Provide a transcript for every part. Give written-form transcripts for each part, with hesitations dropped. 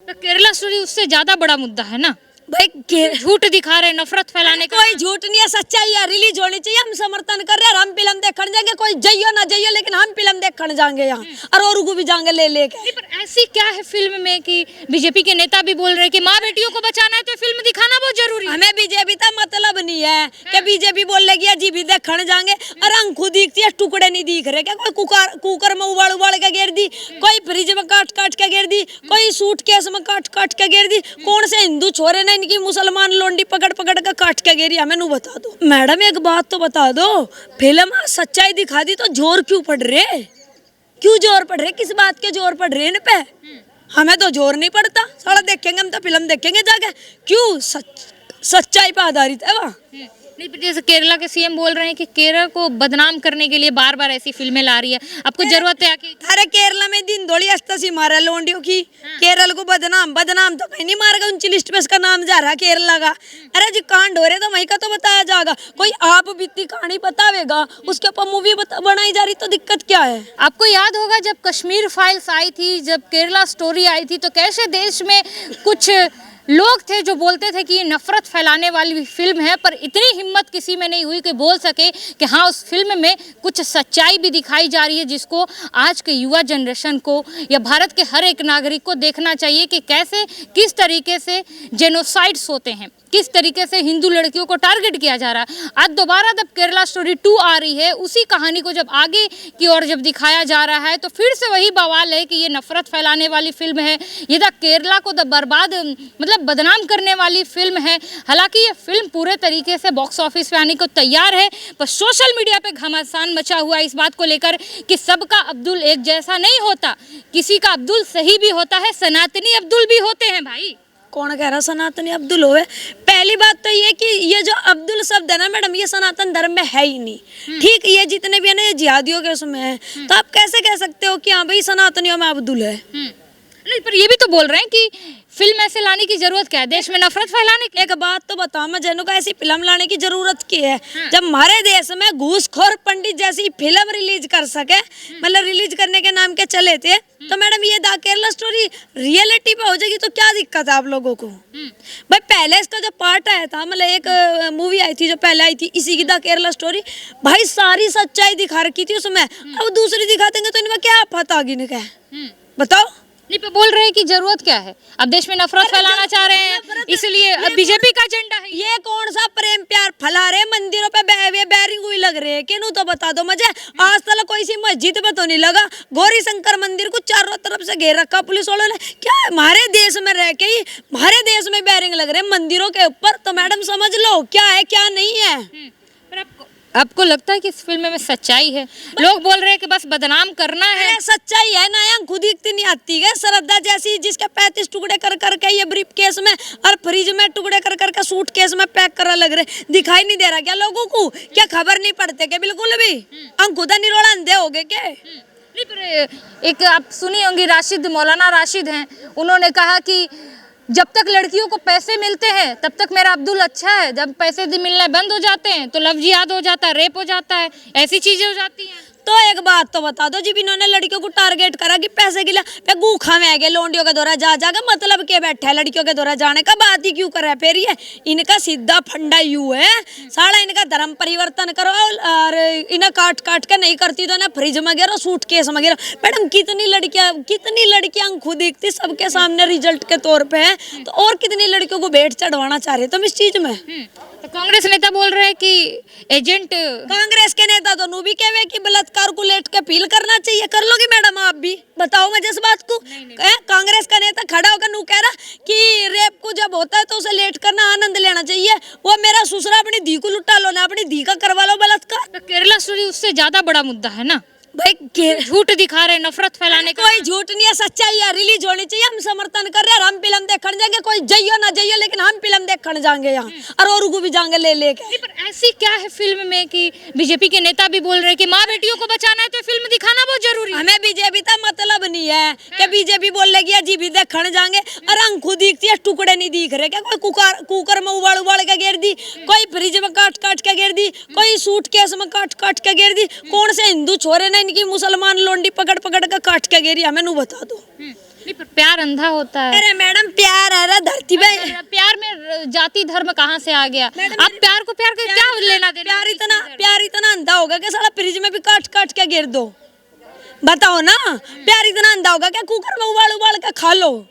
तो केरला स्टोरी उससे ज्यादा बड़ा मुद्दा है ना भाई। झूठ दिखा रहे, नफरत फैलाने का। कोई झूठ नहीं है, सच्चाई है, रिलीज होनी चाहिए। हम समर्थन कर रहे हैं, हम फिल्म देखने जाएंगे, कोई जइयो ना जइयो, लेकिन हम फिल्म देखने जाएंगे यहाँ, और को भी जाएंगे ले लेके। पर ऐसी क्या है फिल्म में कि बीजेपी के नेता भी बोल रहे हैं कि माँ बेटियों को बचाना है तो फिल्म दिखाना बहुत जरूरी है। हमें बीजेपी का मतलब नहीं है कि बीजेपी बोल लेगी जी भी देखने जाएंगे, और हम खुद दिखती है, टुकड़े नहीं दिख रहे क्या? कोई कुकर में उबाल उबाल के गिर दी, कोई फ्रिज में काट काट के गिर दी, कोई सूटकेस में काट काट के गिर दी। कौन से हिंदू छोरे ने इनकी मुसलमान लोंडी पकड़ पकड़ के काट के गिरी? हमें नू बता दो मैडम, एक बात तो बता दो, फिल्म सच्चाई दिखा दी तो जोर क्यों पड़ रहे? क्यों जोर पड़ रहे? किस बात के जोर पड़ रहे इन पे? हमें तो जोर नहीं पड़ता, सारा देखेंगे हम तो फिल्म देखेंगे जाके। क्यों? सच्चाई पे आधारित है वहाँ। नहीं, जैसे केरला के सीएम बोल रहे हैं कि केरल को बदनाम करने के लिए बार बार ऐसी फिल्में ला रही है, आपको जरूरत है आके? अरे केरला में दिन दौड़ी अस्तासी मारा लोंडियों की। केरल को बदनाम तो कहीं नहीं मारेगा, ऊंची लिस्ट पे इसका नाम जा रहा है केरला का। अरे जी कांड हो रहे तो वहीं का तो बताया जाएगा। कोई आप बीती कहानी बतावेगा, उसके ऊपर मूवी बनाई जा रही, तो दिक्कत क्या है? आपको याद होगा जब कश्मीर फाइल्स आई थी, जब केरला स्टोरी आई थी, तो कैसे देश में कुछ लोग थे जो बोलते थे कि ये नफरत फैलाने वाली फिल्म है, पर इतनी हिम्मत किसी में नहीं हुई कि बोल सके कि हाँ उस फिल्म में कुछ सच्चाई भी दिखाई जा रही है, जिसको आज के युवा जनरेशन को या भारत के हर एक नागरिक को देखना चाहिए कि कैसे किस तरीके से जेनोसाइड्स होते हैं, किस तरीके से हिंदू लड़कियों को टारगेट किया जा रहा है। आज दोबारा जब केरला स्टोरी 2 आ रही है, उसी कहानी को जब आगे की ओर जब दिखाया जा रहा है, तो फिर से वही बवाल है कि ये नफरत फैलाने वाली फिल्म है, ये तो केरला को बर्बाद मतलब बदनाम करने वाली फिल्म है। हालांकि ये फिल्म पूरे तरीके से बॉक्स ऑफिस पे आने को तैयार है, पर सोशल मीडिया पे घमासान मचा हुआ इस बात को लेकर कि सबका अब्दुल एक जैसा नहीं होता, किसी का अब्दुल सही भी होता है, सनातनी अब्दुल भी होते हैं। भाई कौन कह रहा सनातनी अब्दुल होवे? पहली बात तो ये कि ये जो अब्दुल शब्द है ना मैडम, ये सनातन धर्म में है ही नहीं। ठीक, ये जितने भी है ना ये जिहादियों के उसमें है, तो आप कैसे कह सकते हो कि हाँ भाई सनातनियों में अब्दुल है? नहीं, पर ये भी तो बोल रहे हैं कि फिल्म ऐसे लाने की जरूरत क्या है, देश में नफरत फैलाने की? एक बात तो बताओ, मैं जनों को ऐसी फिल्म लाने की जरूरत की है जब हमारे देश में घूसखोर पंडित जैसी फिल्म रिलीज कर सके, मतलब रिलीज करने के नाम के चले थे, तो मैडम ये द केरला स्टोरी रियलिटी पे हो जाएगी तो क्या दिक्कत है आप लोगों को? भाई पहले इसका जो पार्ट आया था, मतलब एक मूवी आई थी जो पहले आई थी इसी की द केरला स्टोरी, भाई सारी सच्चाई दिखा रखी थी उसमें। अब दूसरी दिखा देंगे तो इनमें क्या आफत आ गई? क्या बताओ? नहीं, पे बोल रहे हैं कि जरूरत क्या है, अब देश में नफरत फैलाना चाह रहे हैं, इसलिए बीजेपी का एजेंडा है। ये कौन सा प्रेम प्यार फैला रहे? मंदिरों पे बैरिंग हुई लग रही है कि नू? तो बता दो मुझे, आज तक कोई सी मस्जिद पे तो नहीं लगा। गौरी शंकर मंदिर को चारों तरफ से घेर रखा पुलिस वालों ने। क्या हमारे देश में रह के ही हमारे देश में बैरिंग लग रहे मंदिरों के ऊपर? तो मैडम समझ लो क्या है क्या नहीं है। पर आपको लगता है कि इस फिल्म में सच्चाई है? लोग बोल रहे हैं कि बस बदनाम करना है। सच्चाई है ना, यहाँ खुद इतनी नहीं आती है। श्रद्धा जैसी जिसके 35 टुकड़े कर करके ये ब्रीफ केस में और फ्रिज में टुकड़े कर करके सूट केस में पैक करा लग रहे, दिखाई नहीं दे रहा क्या लोगों को? क्या खबर नहीं पड़ते क्या बिल्कुल भी? हम खुदा निरोड़ा अंधे हो गए क्या? नहीं, पर एक आप सुनी होंगी, राशिद, मौलाना राशिद हैं, उन्होंने कहा कि जब तक लड़कियों को पैसे मिलते हैं तब तक मेरा अब्दुल अच्छा है, जब पैसे मिलना बंद हो जाते हैं तो लव जिहाद हो जाता है, रेप हो जाता है, ऐसी चीजें हो जाती हैं। तो एक बात तो बता दो, जब इन्होंने लड़कियों को टारगेट करा कि पैसे के लिए गूखा में गए लोंडियों के दौरा जा जाकर, मतलब के बैठा है लड़कियों के दौरा जाने का? बात ही क्यों करे? फिर ये इनका सीधा फंडा यू है, सारा इनका धर्म परिवर्तन करो और इन्हें काट काट के नहीं करती तो ना फ्रिज में गिरो, सूटकेस में गिरो। मैडम कितनी लड़कियां खुद दिखती सबके सामने रिजल्ट के तौर पे है, तो और कितनी लड़कियों को भेंट चढ़वाना चाह रहे तुम इस चीज में? तो कांग्रेस नेता बोल रहे हैं कि एजेंट, कांग्रेस के नेता तो नू भी कहे कि बलात्कार को लेट के अपील करना चाहिए। कर लोगी मैडम आप भी? बताओ मुझे इस बात को। कांग्रेस का नेता खड़ा होकर नू कह रहा कि रेप को जब होता है तो उसे लेट करना, आनंद लेना चाहिए। वो मेरा ससुरा अपनी धी को लुटा लो ना, अपनी धी का करवा लो बलात्कार। तो केरला स्टोरी उससे ज्यादा बड़ा मुद्दा है ना भाई। झूठ दिखा रहे, नफरत फैलाने का। कोई झूठ नहीं है, सच्चाई है, रिलीज होनी चाहिए। हम समर्थन कर रहे हैं, हम फिल्म देखने जाएंगे, कोई जइयो ना जइयो, लेकिन हम फिल्म देखने जाएंगे यहाँ, और को भी जाएंगे ले लेके। पर ऐसी क्या है फिल्म में कि बीजेपी के नेता भी बोल रहे हैं कि माँ बेटियों को बचाना है तो फिल्म दिखाना बहुत जरूरी है? हमें बीजेपी का मतलब नहीं है कि बीजेपी बोल लेगी जी भी देखने जाएंगे, और हम खुद दिखती है, टुकड़े नहीं दिख रहे क्या? कोई कुकर में उबाल उबाल के गिर दी, कोई फ्रिज में काट काट के गिर दी, कोई सूटकेस में काट काट के गिर दी। कौन से हिंदू छोरे ने इनकी मुसलमान लोंडी पकड़ पकड़ के काट के गिरी? हमें नू बता दो। नहीं, पर प्यार अंधा होता है। अरे मैडम प्यार है रे धरती पे। प्यार में जाति धर्म कहाँ से आ गया? आप प्यार को प्यार के क्या लेना देना? प्यार इतना अंधा होगा कि साला फ्रिज में भी काट काट के गिर दो। बताओ ना, प्यार इतना अंधा होगा कि कुकर में उबाल उबाल के खा लो।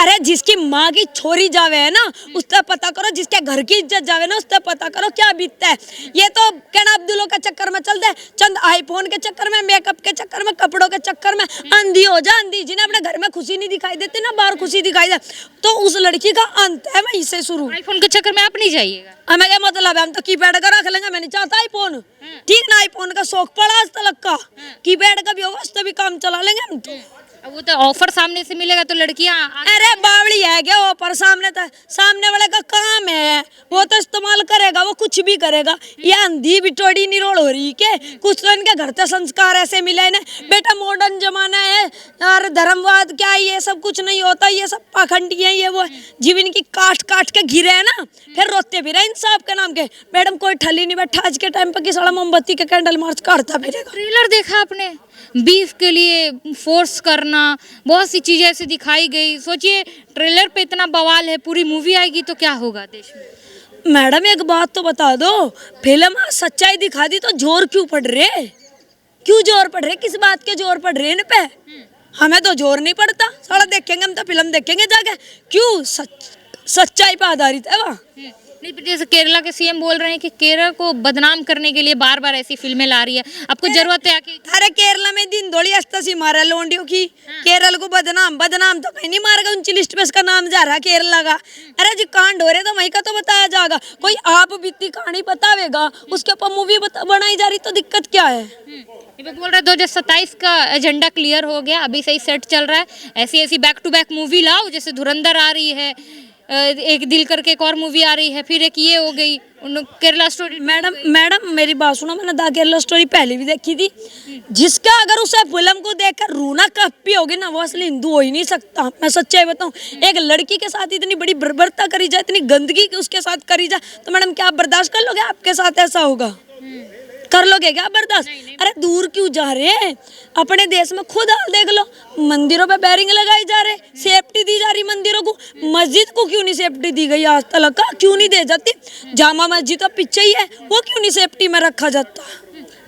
अरे जिसकी माँ की छोरी जावे है ना, उससे पता करो, जिसके घर की इज्जत जावे ना, उससे पता करो क्या बीतता है। ये तो कहना अब्दुल्लो के चक्कर में चलते हैं, चंद आईफोन के चक्कर में, मेकअप के चक्कर में, कपड़ों के चक्कर में अंधी हो जा अंधी। जिन्हें अपने घर में खुशी नहीं दिखाई देती ना, बाहर खुशी दिखाई दे, तो उस लड़की का अंत है वहीं से शुरू। आईफोन के चक्कर में आप नहीं जाइएगा। हमें क्या मतलब है, हम तो कीपैड का रख लेंगे। मैं नहीं चाहता आईफोन, ठीक ना, आईफोन का शौक पड़ा आज तक का, कीपैड का भी होगा उससे भी काम चला लेंगे हम तो। अब वो तो ऑफर सामने से मिलेगा तो लड़कियां अरे बावड़ी है क्या ऑफर सामने सामने वाले का काम है, वो तो इस्तेमाल करेगा, वो कुछ भी करेगा। ये अंधी बिटोड़ी निरोड़ हो रही के कुछ तो इनके घर से संस्कार ऐसे मिले ना, बेटा मॉडर्न जमाना है और धर्मवाद क्या है, ये सब कुछ नहीं होता, ये सब पाखंडी है, ये वो जीव इनकी काट काट के घिरे है ना, फिर रोते भी रहे इंसाफ के नाम के। मैडम कोई ठली नहीं बैठा आज के टाइम पर कि साला मोमबत्ती के कैंडल मार्च काटता फिरेगा। ट्रेलर देखा आपने? बीफ के लिए फोर्स करना, बहुत सी चीजें ऐसी दिखाई गई। सोचिए ट्रेलर पे इतना बवाल है, पूरी मूवी आएगी तो क्या होगा देश में? मैडम एक बात तो बता दो, फिल्म सच्चाई दिखा दी तो जोर क्यों पड़ रहे? क्यों जोर पड़ रहे? किस बात के जोर पड़ रहे इन पे? हमें तो जोर नहीं पड़ता, साला देखेंगे हम तो फिल्म देखेंगे जाके। क्यों? सच्चाई पे आधारित है वहाँ। नहीं, जैसे केरला के सीएम बोल रहे हैं कि केरल को बदनाम करने के लिए बार बार ऐसी फिल्में ला रही है, आपको जरूरत है आके? अरे केरला में दिन दौड़ी अस्तासी मारा लोंडियों की, केरल को बदनाम तो कहीं नहीं मारेगा, ऊंची लिस्ट पे इसका नाम जा रहा है केरला का। अरे जी कांड हो रहे तो वहीं का तो बताया जाएगा, कोई आप बीती कहानी बतावेगा, उसके ऊपर मूवी बनाई जा रही तो दिक्कत क्या है? ये बोल रहे 2027 का एजेंडा क्लियर हो गया, अभी से ही सेट चल रहा है, ऐसी ऐसी बैक टू बैक मूवी लाओ, जैसे धुरंधर आ रही है, एक दिल करके एक और मूवी आ रही है, फिर एक ये हो गई केरला स्टोरी। मैडम मेरी बात सुनो, मैंने द केरला स्टोरी पहले भी देखी थी। जिसका अगर उसे फिल्म को देखकर रूना कप्पी होगी ना, वो असली हिंदू हो ही नहीं सकता। मैं सच्चाई बताऊं, एक लड़की के साथ इतनी बड़ी बर्बरता करी जाए, इतनी गंदगी उसके साथ करी जाए, तो मैडम क्या आप बर्दाश्त कर लोगे? आपके साथ ऐसा होगा, कर लोगे क्या बर्दाश्त? अरे दूर क्यों जा रहे हैं, अपने देश में खुद हाल देख लो, मंदिरों पे बैरिंग लगाई जा रहे, सेफ्टी दी जा रही मंदिरों को। मस्जिद को क्यों नहीं सेफ्टी दी गई आज तक का? क्यों नहीं दे जाती? जामा मस्जिद तो पीछे ही है, वो क्यों नहीं सेफ्टी में रखा जाता?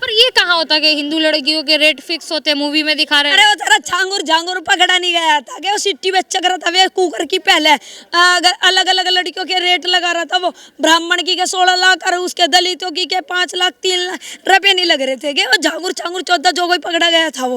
पर ये कहाँ होता कि हिंदू लड़कियों के रेट फिक्स होते हैं, मूवी में दिखा रहे हैं। अरे वो तेरा झांगुर पकड़ा नहीं गया था क्या? वो सिट्टी में चक्र था वे कुकर की पहले, अगर अलग अलग लड़कियों के रेट लगा रहा था, वो ब्राह्मण की के 16 लाख और उसके दलितों की के 5 लाख 3 लाख रुपए नहीं लग रहे थे क्या? वो झांगुर 14 जो कोई पकड़ा गया था वो।